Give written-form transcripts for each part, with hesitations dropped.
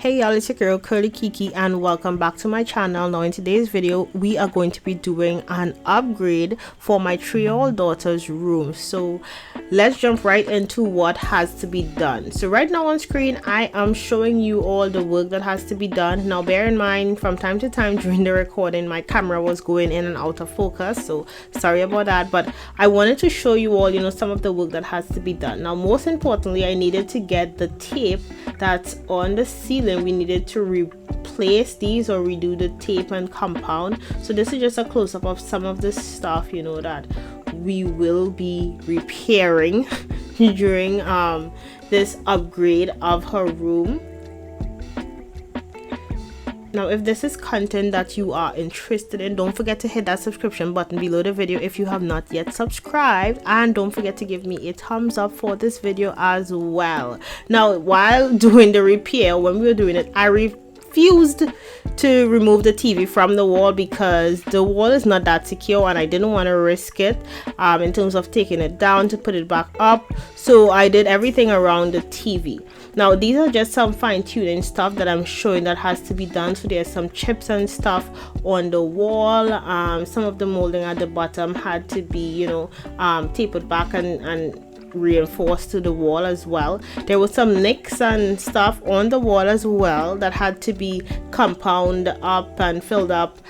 Hey y'all, it's your girl Curly Kiki and welcome back to my channel. Now in today's video we are going to be doing an upgrade for my 3-year-old daughter's room. So let's jump right into what has to be done. So right now on screen I am showing you all the work that has to be done. Now bear in mind, from time to time during the recording my camera was going in and out of focus, so sorry about that, but I wanted to show you all, some of the work that has to be done. Now most importantly, I needed to get the tape that's on the ceiling. We needed to replace these or redo the tape and compound. So this is just a close-up of some of the stuff that we will be repairing during this upgrade of her room. Now if this is content that you are interested in, don't forget to hit that subscription button below the video if you have not yet subscribed, and don't forget to give me a thumbs up for this video as well. Now while doing the repair, when we were doing it, I refused to remove the TV from the wall because the wall is not that secure and I didn't want to risk it in terms of taking it down to put it back up. So I did everything around the TV. Now these are just some fine-tuning stuff that I'm showing that has to be done. So there's some chips and stuff on the wall. Some of the molding at the bottom had to be tapered back and reinforced to the wall as well. There was some nicks and stuff on the wall as well that had to be compounded up and filled up,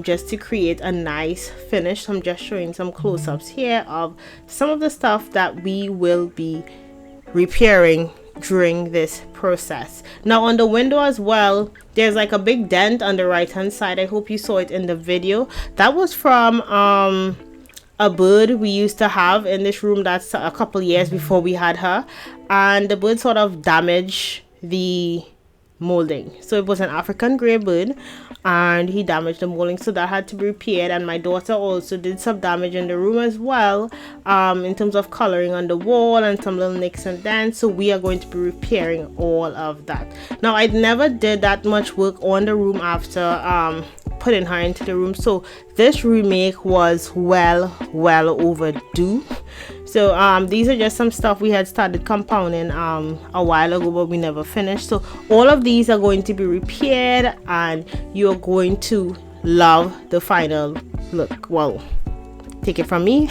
just to create a nice finish. So I'm just showing some close-ups here of some of the stuff that we will be repairing during this process. Now on the window as well, there's like a big dent on the right hand side. I hope you saw it in the video. That was from a bird we used to have in this room. That's a couple years before we had her, and the bird sort of damaged the molding. So it was an African gray bird and he damaged the molding, so that had to be repaired. And my daughter also did some damage in the room as well, in terms of coloring on the wall and some little nicks and dents. So we are going to be repairing all of that. Now I never did that much work on the room after putting her into the room, so this remake was well overdue. So these are just some stuff we had started compounding a while ago, but we never finished. So all of these are going to be repaired and you're going to love the final look. Well, take it from me,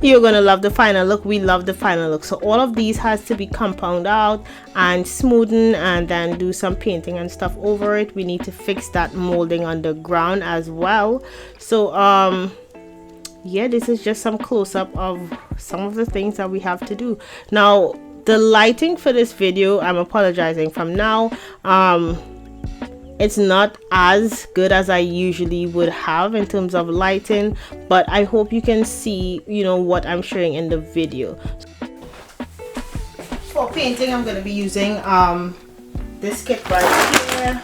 you're gonna love the final look. We love the final look. So all of these has to be compounded out and smoothen and then do some painting and stuff over it. We need to fix that molding on the ground as well. So yeah, this is just some close-up of some of the things that we have to do. Now the lighting for this video, I'm apologizing from now, it's not as good as I usually would have in terms of lighting, but I hope you can see what I'm showing in the video. For painting, I'm going to be using this kit right here.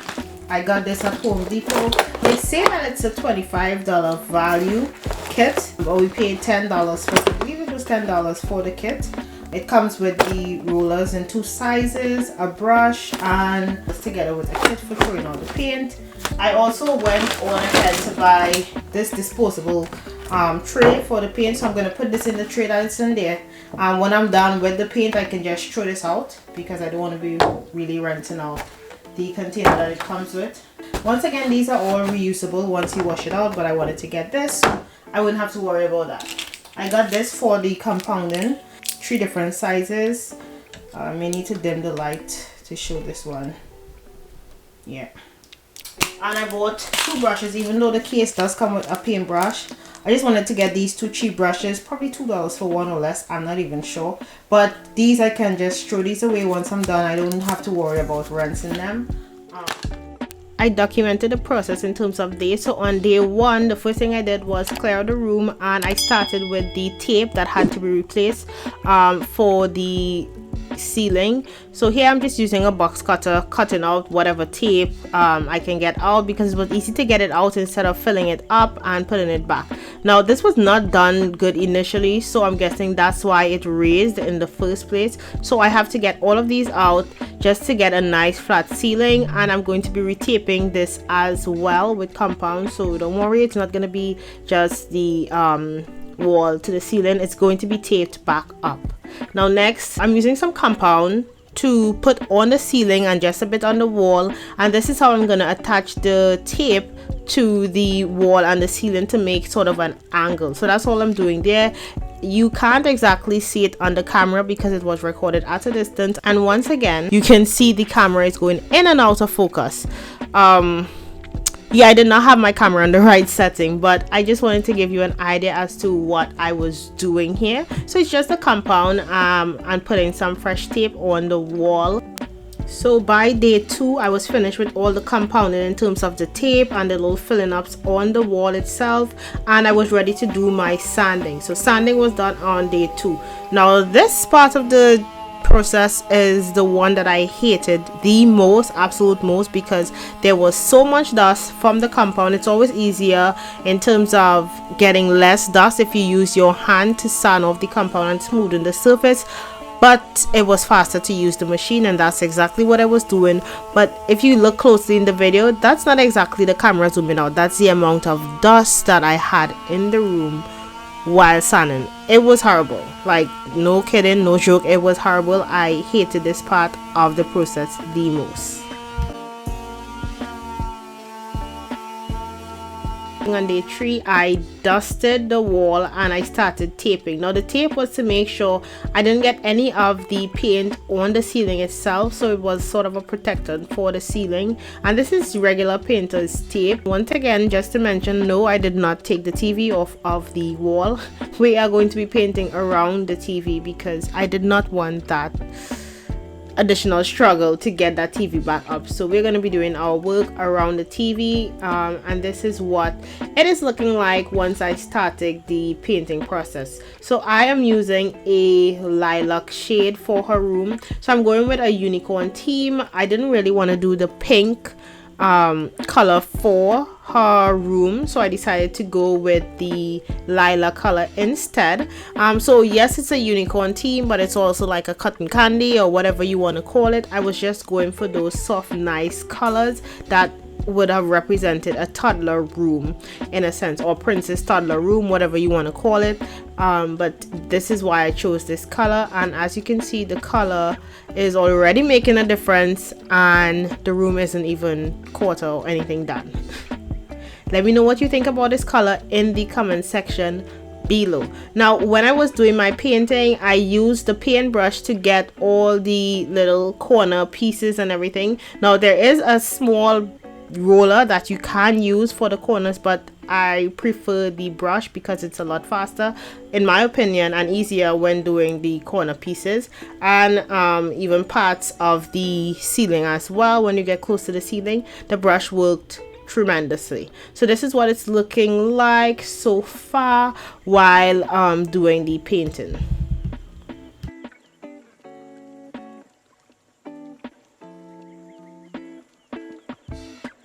I got this at Home Depot. They say that it's a $25 value kit, but we paid $10 for it. I believe it was $10 for the kit. It comes with the rollers in 2 sizes, a brush, and it's together with a kit for throwing on the paint. I also went on ahead to buy this disposable tray for the paint, so I'm going to put this in the tray that's in there. When I'm done with the paint, I can just throw this out because I don't want to be really renting out the container that it comes with. Once again, these are all reusable once you wash it out, but I wanted to get this so I wouldn't have to worry about that. I got this for the compounding, 3 different sizes. I may need to dim the light to show this one. Yeah. And I bought 2 brushes, even though the case does come with a paintbrush. I just wanted to get these 2 cheap brushes, probably $2 for one or less, I'm not even sure. But these I can just throw these away once I'm done. I don't have to worry about rinsing them. I documented the process in terms of days. So on day 1, the first thing I did was clear the room, and I started with the tape that had to be replaced for the ceiling. So here I'm just using a box cutter, cutting out whatever tape I can get out, because it was easy to get it out instead of filling it up and putting it back. Now this was not done good initially, so I'm guessing that's why it raised in the first place. So I have to get all of these out just to get a nice flat ceiling, and I'm going to be retaping this as well with compound. So don't worry, it's not going to be just the wall to the ceiling, it's going to be taped back up. Now next, I'm using some compound to put on the ceiling and just a bit on the wall, and this is how I'm gonna attach the tape to the wall and the ceiling to make sort of an angle. So that's all I'm doing there. You can't exactly see it on the camera because it was recorded at a distance, and once again you can see the camera is going in and out of focus. Yeah, I did not have my camera on the right setting, but I just wanted to give you an idea as to what I was doing here. So it's just a compound and putting some fresh tape on the wall. So by day 2 I was finished with all the compounding in terms of the tape and the little filling ups on the wall itself, and I was ready to do my sanding. So sanding was done on day 2. Now this part of the process is the one that I hated the most, absolute most, because there was so much dust from the compound. It's always easier in terms of getting less dust if you use your hand to sand off the compound and smoothen the surface, but it was faster to use the machine, and that's exactly what I was doing. But if you look closely in the video, that's not exactly the camera zooming out, that's the amount of dust that I had in the room while sanding. It was horrible, like no kidding, no joke, it was horrible. I hated this part of the process the most. On day 3 I dusted the wall and I started taping. Now the tape was to make sure I didn't get any of the paint on the ceiling itself, so it was sort of a protector for the ceiling, and this is regular painter's tape. Once again, just to mention, no, I did not take the TV off of the wall. We are going to be painting around the TV because I did not want that additional struggle to get that TV back up. So we're going to be doing our work around the TV, and this is what it is looking like once I started the painting process. So I am using a lilac shade for her room, so I'm going with a unicorn theme. I didn't really want to do the pink color for her room, so I decided to go with the lilac color instead. So yes, it's a unicorn theme, but it's also like a cotton candy or whatever you want to call it. I was just going for those soft, nice colors that would have represented a toddler room in a sense, or princess toddler room, whatever you want to call it. But this is why I chose this color, and as you can see, the color is already making a difference, and the room isn't even quarter or anything done. Let me know what you think about this color in the comment section below. Now when I was doing my painting, I used the paintbrush to get all the little corner pieces and everything. Now there is a small roller that you can use for the corners, but I prefer the brush because it's a lot faster in my opinion and easier when doing the corner pieces, and even parts of the ceiling as well. When you get close to the ceiling, the brush worked tremendously. So this is what it's looking like so far while doing the painting.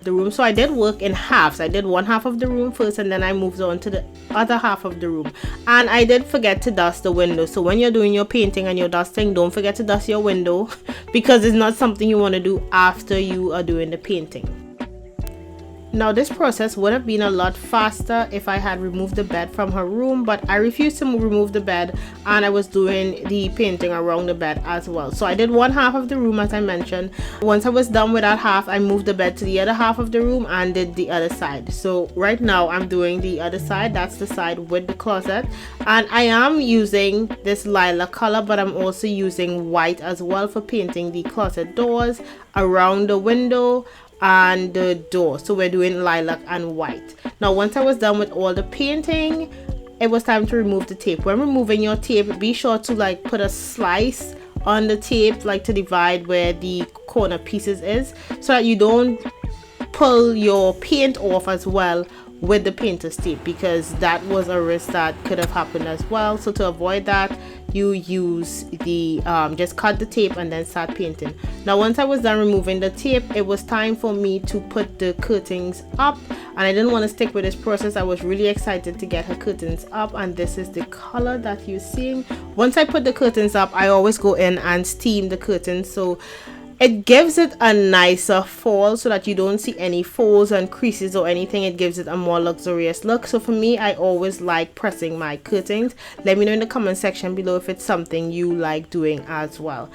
The room, so I did work in halves. I did one half of the room first, and then I moved on to the other half of the room. And I did forget to dust the window. So when you're doing your painting and you're dusting, don't forget to dust your window because it's not something you want to do after you are doing the painting. Now this process would have been a lot faster if I had removed the bed from her room, but I refused to remove the bed, and I was doing the painting around the bed as well. So I did one half of the room as I mentioned. Once I was done with that half, I moved the bed to the other half of the room and did the other side. So right now I'm doing the other side. That's the side with the closet, and I am using this lilac color, but I'm also using white as well for painting the closet doors, around the window and the door. So we're doing lilac and white. Now once I was done with all the painting, it was time to remove the tape. When removing your tape, be sure to like put a slice on the tape, like to divide where the corner pieces is, so that you don't pull your paint off as well with the painter's tape, because that was a risk that could have happened as well. So to avoid that, you use the just cut the tape and then start painting. Now once I was done removing the tape, it was time for me to put the curtains up, and I didn't want to stick with this process. I was really excited to get her curtains up, and this is the color that you're seeing. Once I put the curtains up, I always go in and steam the curtains, so it gives it a nicer fall so that you don't see any folds and creases or anything. It gives it a more luxurious look. So for me, I always like pressing my curtains. Let me know in the comment section below if it's something you like doing as well.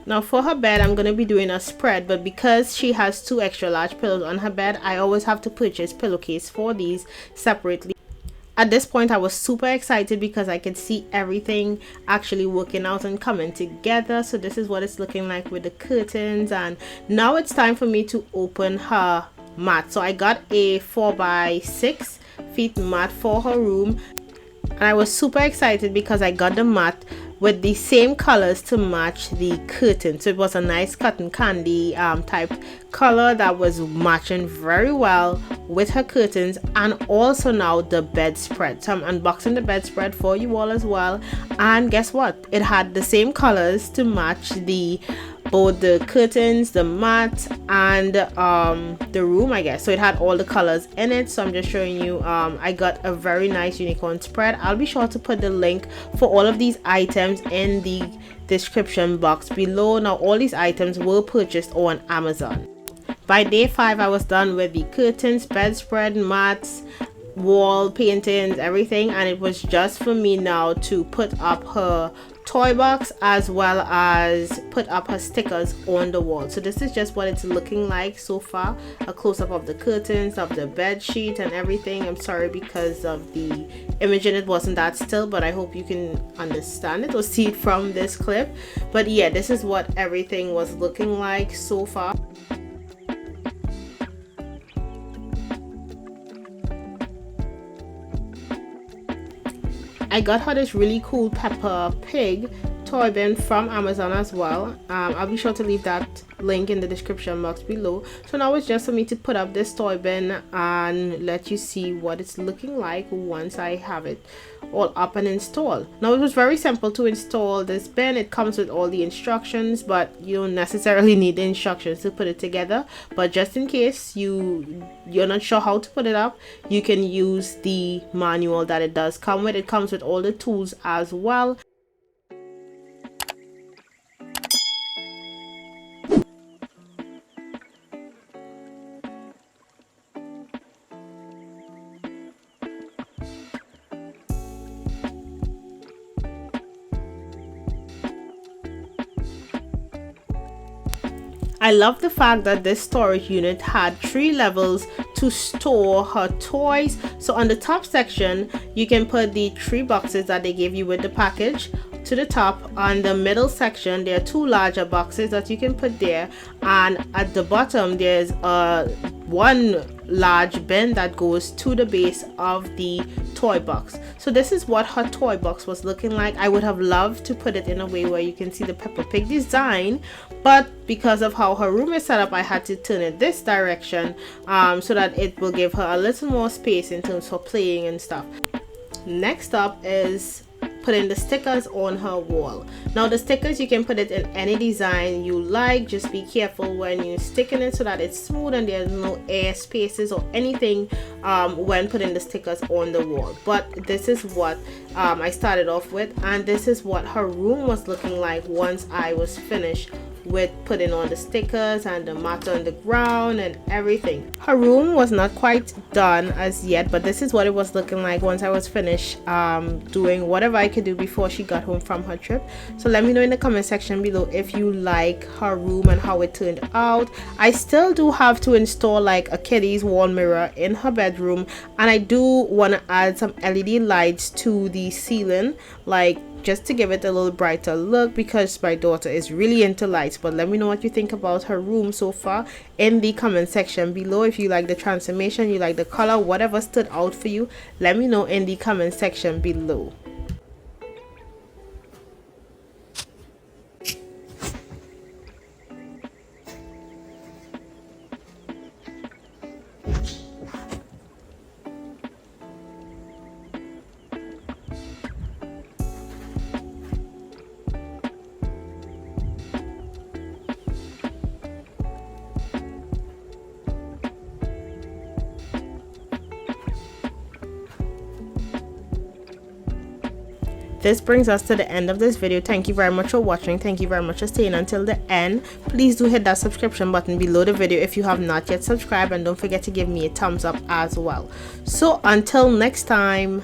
Now for her bed, I'm going to be doing a spread, but because she has 2 extra large pillows on her bed, I always have to purchase pillowcase for these separately. At this point, I was super excited because I could see everything actually working out and coming together. So this is what it's looking like with the curtains, and now it's time for me to open her mat. So I got a 4x6 feet mat for her room, and I was super excited because I got the mat with the same colors to match the curtain. So it was a nice cotton candy type color that was matching very well with her curtains, and also now the bedspread. So I'm unboxing the bedspread for you all as well, and guess what, it had the same colors to match both the curtains, the mat, and the room, I guess. So it had all the colors in it. So I'm just showing you, I got a very nice unicorn spread. I'll be sure to put the link for all of these items in the description box below. Now all these items were purchased on Amazon. By day 5, I was done with the curtains, bedspread, mats, wall paintings, everything, and it was just for me now to put up her toy box as well as put up her stickers on the wall. So this is just what it's looking like so far, a close-up of the curtains, of the bed sheet and everything. I'm sorry because of the image in it wasn't that still, but I hope you can understand it or see it from this clip. But yeah, this is what everything was looking like so far. I got her this really cool Peppa Pig toy bin from Amazon as well. I'll be sure to leave that link in the description box below. So now it's just for me to put up this toy bin and let you see what it's looking like once I have it all up and installed. Now it was very simple to install this bin. It comes with all the instructions, but you don't necessarily need the instructions to put it together. But just in case you're not sure how to put it up, you can use the manual that it does come with. It comes with all the tools as well. I love the fact that this storage unit had 3 levels to store her toys. So on the top section, you can put the 3 boxes that they gave you with the package to the top. On the middle section, there are 2 larger boxes that you can put there, and at the bottom there's one large bin that goes to the base of the toy box. So this is what her toy box was looking like. I would have loved to put it in a way where you can see the Peppa Pig design, but because of how her room is set up, I had to turn it this direction so that it will give her a little more space in terms of playing and stuff. Next up is putting the stickers on her wall. Now the stickers, you can put it in any design you like. Just be careful when you're sticking it so that it's smooth and there's no air spaces or anything when putting the stickers on the wall. But this is what I started off with, and this is what her room was looking like once I was finished with putting on the stickers and the mat on the ground and everything. Her room was not quite done as yet, but this is what it was looking like once I was finished doing whatever I could do before she got home from her trip. So let me know in the comment section below if you like her room and how it turned out. I still do have to install like a kitty's wall mirror in her bedroom, and I do want to add some LED lights to the ceiling, like just to give it a little brighter look, because my daughter is really into lights. But let me know what you think about her room so far in the comment section below. If you like the transformation, you like the color, whatever stood out for you, let me know in the comment section below. This brings us to the end of this video. Thank you very much for watching. Thank you very much for staying until the end. Please do hit that subscription button below the video if you have not yet subscribed, and don't forget to give me a thumbs up as well. So until next time.